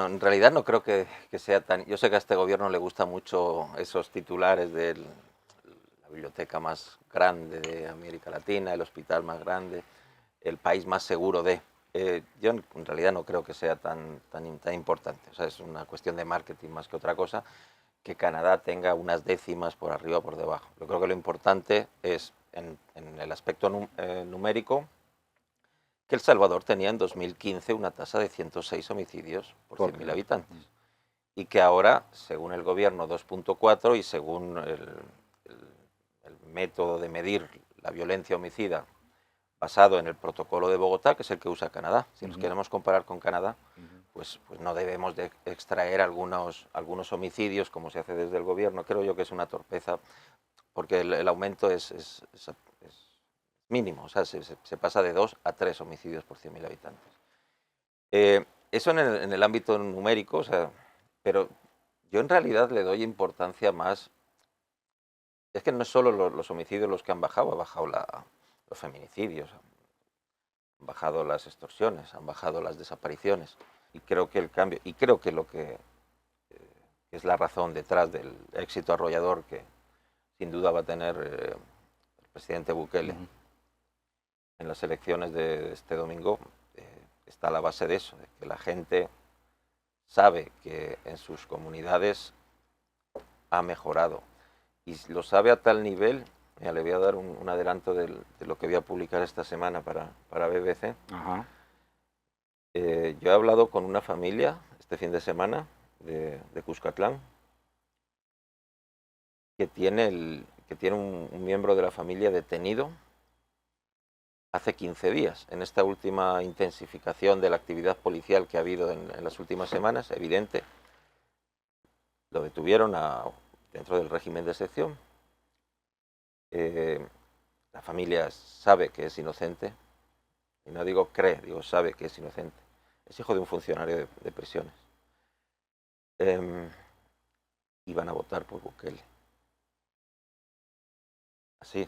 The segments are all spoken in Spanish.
Bueno, en realidad no creo que sea tan... Yo sé que a este gobierno le gusta mucho esos titulares de la biblioteca más grande de América Latina, el hospital más grande, el país más seguro de... yo en realidad no creo que sea tan importante. O sea, es una cuestión de marketing más que otra cosa, que Canadá tenga unas décimas por arriba o por debajo. Yo creo que lo importante es, en el aspecto numérico, que El Salvador tenía en 2015 una tasa de 106 homicidios por 100.000 habitantes. Y que ahora, según el gobierno, 2,4, y según el método de medir la violencia homicida basado en el protocolo de Bogotá, que es el que usa Canadá. Si nos queremos comparar con Canadá, pues no debemos de extraer algunos homicidios, como se hace desde el gobierno. Creo yo que es una torpeza, porque el aumento es mínimo, o sea, se pasa de 2 a 3 homicidios por 100.000 habitantes. Eso en el ámbito numérico, o sea, pero yo en realidad le doy importancia más. Es que no es solo los homicidios los que han bajado, los feminicidios, han bajado las extorsiones, han bajado las desapariciones. Y creo que el cambio, y creo que lo que es la razón detrás del éxito arrollador que sin duda va a tener el presidente Bukele en las elecciones de este domingo, está a la base de eso, de que la gente sabe que en sus comunidades ha mejorado. Y lo sabe a tal nivel, mira, le voy a dar un adelanto de lo que voy a publicar esta semana para BBC. Yo he hablado con una familia este fin de semana de Cuscatlán que tiene un miembro de la familia detenido hace 15 días. En esta última intensificación de la actividad policial que ha habido en las últimas semanas, evidente, lo detuvieron dentro del régimen de excepción. La familia sabe que es inocente, y no digo cree, digo sabe que es inocente. Es hijo de un funcionario de prisiones. Y van a votar por Bukele. Así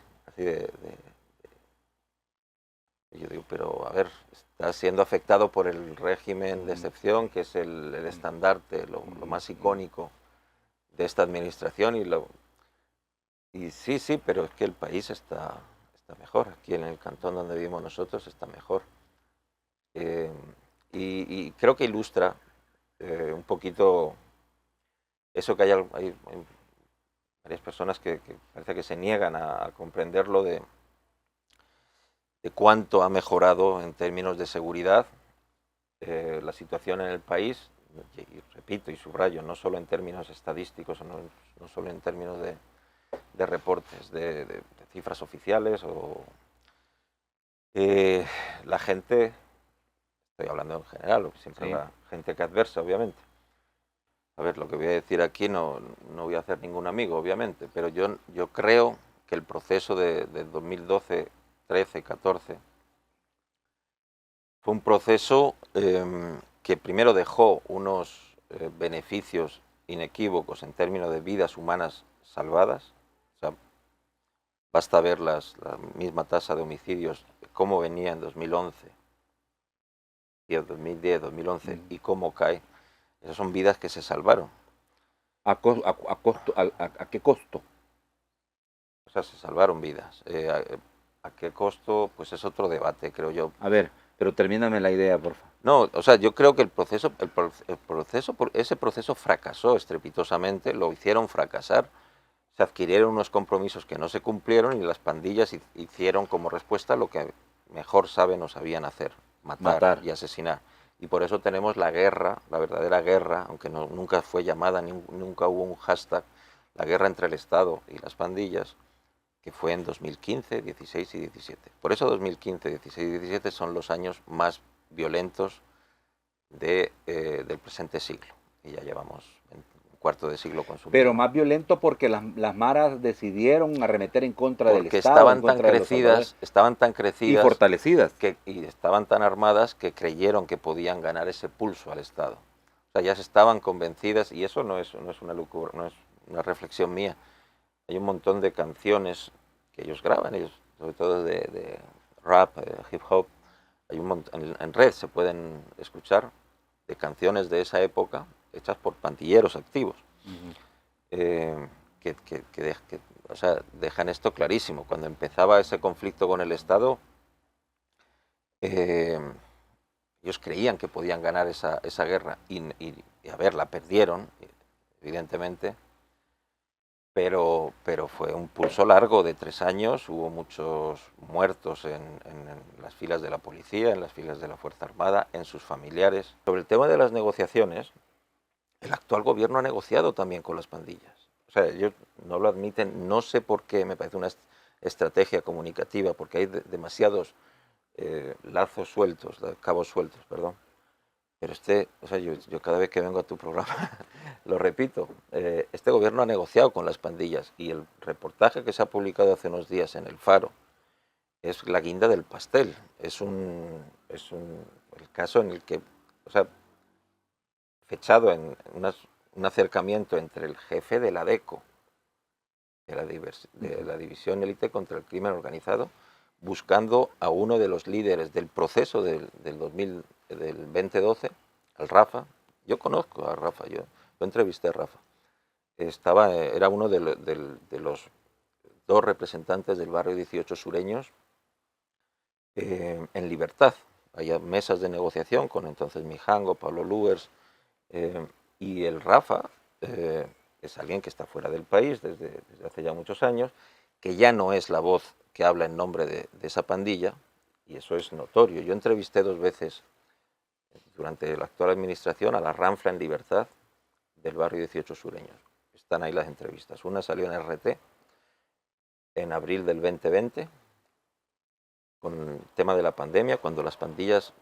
yo digo, pero a ver, está siendo afectado por el régimen de excepción, que es el estandarte, lo más icónico de esta administración, y sí, pero es que el país está mejor. Aquí en el cantón donde vivimos nosotros está mejor. Y creo que ilustra un poquito eso, que hay varias personas que parece que se niegan a comprenderlo, de cuánto ha mejorado en términos de seguridad la situación en el país. Y repito y subrayo, no solo en términos estadísticos, no solo en términos de reportes, de cifras oficiales, la gente, estoy hablando en general, siempre Sí. habrá gente que adversa, obviamente. A ver, lo que voy a decir aquí no voy a hacer ningún amigo, obviamente, pero yo creo que el proceso de 2012, 13, 14 fue un proceso que primero dejó unos beneficios inequívocos en términos de vidas humanas salvadas. O sea, basta ver la misma tasa de homicidios, cómo venía en 2011, 2010, 2011, y cómo cae. Esas son vidas que se salvaron. ¿A qué costo? O sea, se salvaron vidas. ¿A qué costo? Pues es otro debate, creo yo. A ver, pero termíname la idea, por favor. No, o sea, yo creo que ese proceso fracasó estrepitosamente, lo hicieron fracasar, se adquirieron unos compromisos que no se cumplieron, y las pandillas hicieron como respuesta lo que mejor saben o sabían hacer: matar y asesinar. Y por eso tenemos la guerra, la verdadera guerra, aunque nunca fue llamada, nunca hubo un hashtag, la guerra entre el Estado y las pandillas, que fue en 2015, 16 y 17. Por eso 2015, 16 y 17 son los años más violentos del presente siglo. Y ya llevamos un cuarto de siglo consumido. Pero más violento porque las maras decidieron arremeter en contra del Estado, estaban tan crecidas, y fortalecidas. Y estaban tan armadas que creyeron que podían ganar ese pulso al Estado. O sea, ya estaban convencidas, y eso no es una reflexión mía. Hay un montón de canciones que ellos graban, sobre todo de rap, hip hop. Hay un montón, en red se pueden escuchar, de canciones de esa época hechas por pandilleros activos, o sea, dejan esto clarísimo. Cuando empezaba ese conflicto con el Estado, ellos creían que podían ganar esa guerra y a ver, la perdieron, evidentemente, pero fue un pulso largo de 3 años, hubo muchos muertos en las filas de la policía, en las filas de la Fuerza Armada, en sus familiares. Sobre el tema de las negociaciones, el actual gobierno ha negociado también con las pandillas. O sea, ellos no lo admiten, no sé por qué, me parece una estrategia comunicativa, porque hay demasiados lazos sueltos, cabos sueltos, perdón. Pero o sea, yo cada vez que vengo a tu programa lo repito, este gobierno ha negociado con las pandillas y el reportaje que se ha publicado hace unos días en El Faro es la guinda del pastel. Es el caso en el que, o sea, fechado en un acercamiento entre el jefe de la DECO, de la División Élite contra el Crimen Organizado, buscando a uno de los líderes del proceso del 2012, al Rafa. Yo conozco a Rafa, yo entrevisté a Rafa. Era uno de los 2 representantes del barrio 18 sureños en libertad. Había mesas de negociación con entonces Mijango, Pablo Luers, y el Rafa es alguien que está fuera del país desde hace ya muchos años, que ya no es la voz que habla en nombre de esa pandilla, y eso es notorio. Yo entrevisté 2 veces durante la actual administración a la Ranfla en libertad del barrio 18 sureños. Están ahí las entrevistas. Una salió en RT en abril del 2020 con el tema de la pandemia, cuando las pandillas,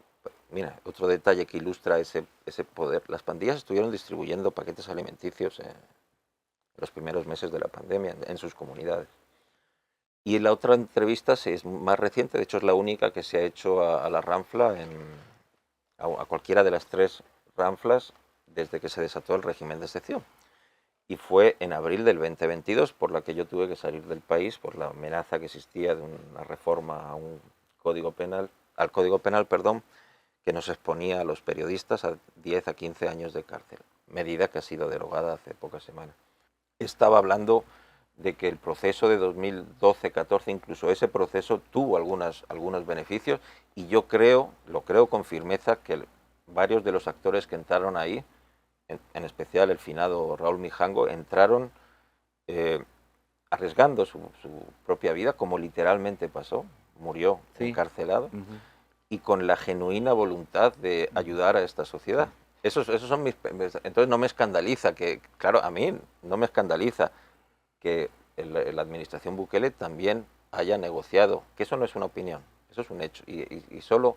mira, otro detalle que ilustra ese poder, las pandillas estuvieron distribuyendo paquetes alimenticios en los primeros meses de la pandemia en sus comunidades. Y la otra entrevista es más reciente, de hecho es la única que se ha hecho a la Ranfla, a cualquiera de las 3 Ranflas desde que se desató el régimen de excepción. Y fue en abril del 2022, por la que yo tuve que salir del país por la amenaza que existía de una reforma al Código Penal, que nos exponía a los periodistas a 10 a 15 años de cárcel, medida que ha sido derogada hace pocas semanas. Estaba hablando de que el proceso de 2012-14, incluso ese proceso tuvo algunos beneficios, y yo lo creo con firmeza, que varios de los actores que entraron ahí, en especial el finado Raúl Mijango, entraron arriesgando su propia vida, como literalmente pasó, murió encarcelado, y con la genuina voluntad de ayudar a esta sociedad. Esos son entonces no me escandaliza claro, a mí no me escandaliza que la administración Bukele también haya negociado, que eso no es una opinión, eso es un hecho, y solo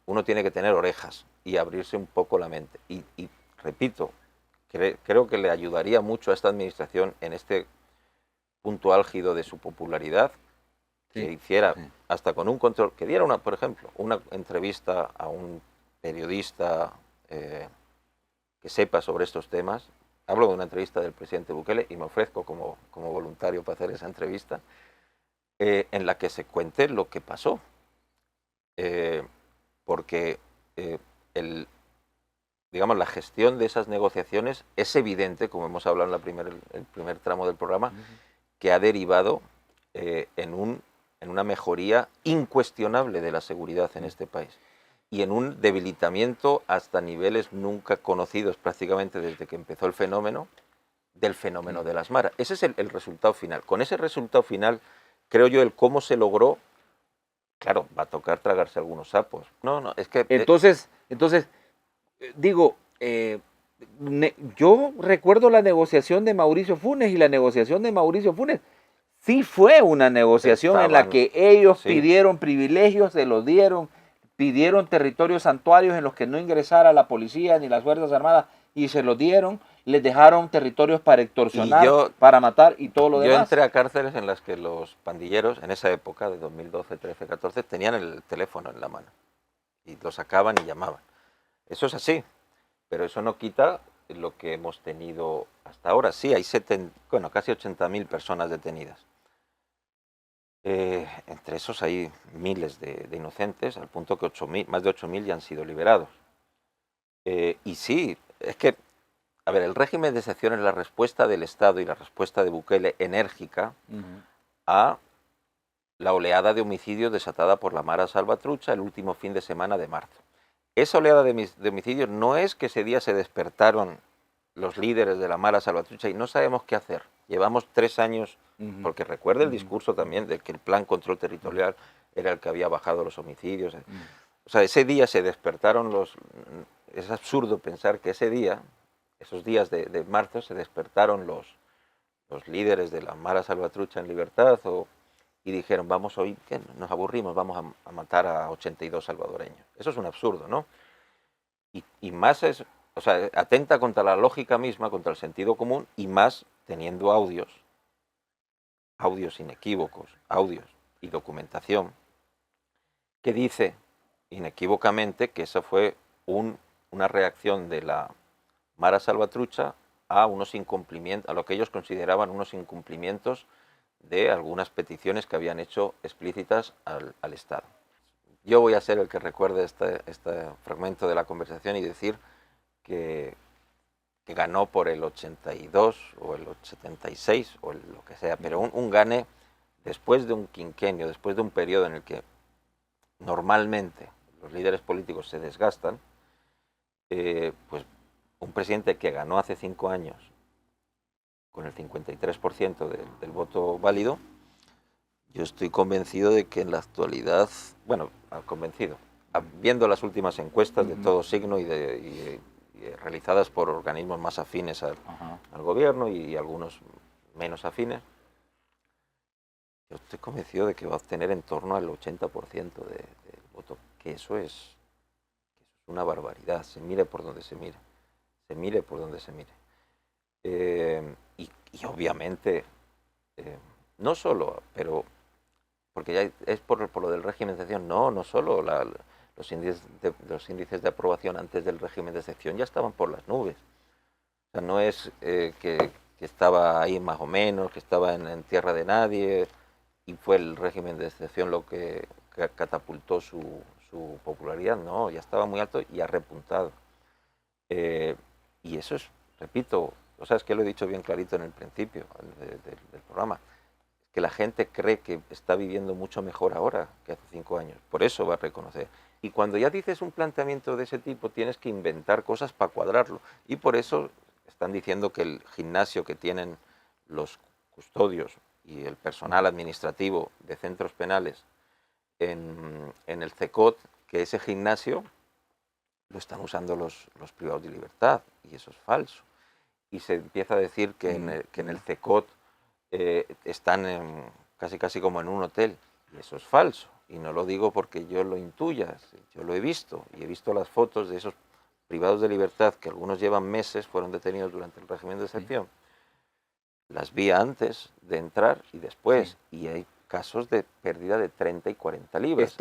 uno tiene que tener orejas y abrirse un poco la mente. Y repito, creo que le ayudaría mucho a esta administración en este punto álgido de su popularidad, que hiciera hasta con un control, que diera por ejemplo, una entrevista a un periodista que sepa sobre estos temas. Hablo de una entrevista del presidente Bukele y me ofrezco como voluntario para hacer esa entrevista, en la que se cuente lo que pasó. Porque digamos, la gestión de esas negociaciones es evidente, como hemos hablado en el primer tramo del programa, que ha derivado en una mejoría incuestionable de la seguridad en este país y en un debilitamiento hasta niveles nunca conocidos prácticamente desde que empezó el fenómeno de las maras. Ese es el resultado final. Con ese resultado final, creo yo, el cómo se logró, claro, va a tocar tragarse algunos sapos. No, es que... Entonces digo, yo recuerdo la negociación de Mauricio Funes, y la negociación de Mauricio Funes sí fue una negociación en la que ellos pidieron privilegios, se los dieron, pidieron territorios santuarios en los que no ingresara la policía ni las Fuerzas Armadas, y se los dieron, les dejaron territorios para extorsionar, para matar y todo lo demás. Yo entré a cárceles en las que los pandilleros, en esa época de 2012, 13, 14, tenían el teléfono en la mano y lo sacaban y llamaban. Eso es así, pero eso no quita lo que hemos tenido hasta ahora. Sí, hay casi 80.000 personas detenidas. Entre esos hay miles de inocentes, al punto que más de 8.000 ya han sido liberados. Y sí, es que, a ver, el régimen de excepción es la respuesta del Estado y la respuesta de Bukele enérgica a la oleada de homicidios desatada por la Mara Salvatrucha el último fin de semana de marzo. Esa oleada de homicidios no es que ese día se despertaron los líderes de la Mara Salvatrucha y no sabemos qué hacer. Llevamos 3 años, porque recuerda el discurso también de que el plan control territorial era el que había bajado los homicidios. O sea, ese día se despertaron los... Es absurdo pensar que ese día, esos días de marzo, se despertaron los líderes de la Mara Salvatrucha en libertad y dijeron, vamos hoy, que nos aburrimos, vamos a matar a 82 salvadoreños. Eso es un absurdo, ¿no? Y más es, o sea, atenta contra la lógica misma, contra el sentido común, y más teniendo audios inequívocos, audios y documentación, que dice inequívocamente que esa fue una reacción de la Mara Salvatrucha a unos incumplimientos, a lo que ellos consideraban unos incumplimientos de algunas peticiones que habían hecho explícitas al Estado. Yo voy a ser el que recuerde este fragmento de la conversación y decir que ganó por el 82 o el 76 o lo que sea, pero un gane después de un quinquenio, después de un periodo en el que normalmente los líderes políticos se desgastan, pues un presidente que ganó hace 5 años con el 53% del voto válido, yo estoy convencido de que en la actualidad, bueno, convencido, viendo las últimas encuestas de todo signo y realizadas por organismos más afines al gobierno y algunos menos afines, yo estoy convencido de que va a obtener en torno al 80% del voto, que eso es una barbaridad, se mire por donde se mire, por donde se mire. Y obviamente, no solo, pero porque ya es por lo del régimen de excepción, no solo los índices de aprobación antes del régimen de excepción ya estaban por las nubes. O sea, no es que estaba ahí más o menos, que estaba en tierra de nadie, y fue el régimen de excepción lo que catapultó su popularidad, no, ya estaba muy alto y ha repuntado. Y eso es, repito, o sea, es que lo he dicho bien clarito en el principio del programa, que la gente cree que está viviendo mucho mejor ahora que hace 5 años, por eso va a reconocer. Y cuando ya dices un planteamiento de ese tipo, tienes que inventar cosas para cuadrarlo, y por eso están diciendo que el gimnasio que tienen los custodios y el personal administrativo de centros penales en el CECOT, que ese gimnasio lo están usando los privados de libertad, y eso es falso. Y se empieza a decir que en el CECOT están casi como en un hotel, y eso es falso. Y no lo digo porque yo lo intuya, yo lo he visto, y he visto las fotos de esos privados de libertad, que algunos llevan meses, fueron detenidos durante el régimen de excepción. Las vi antes de entrar y después, y hay casos de pérdida de 30 y 40 libras.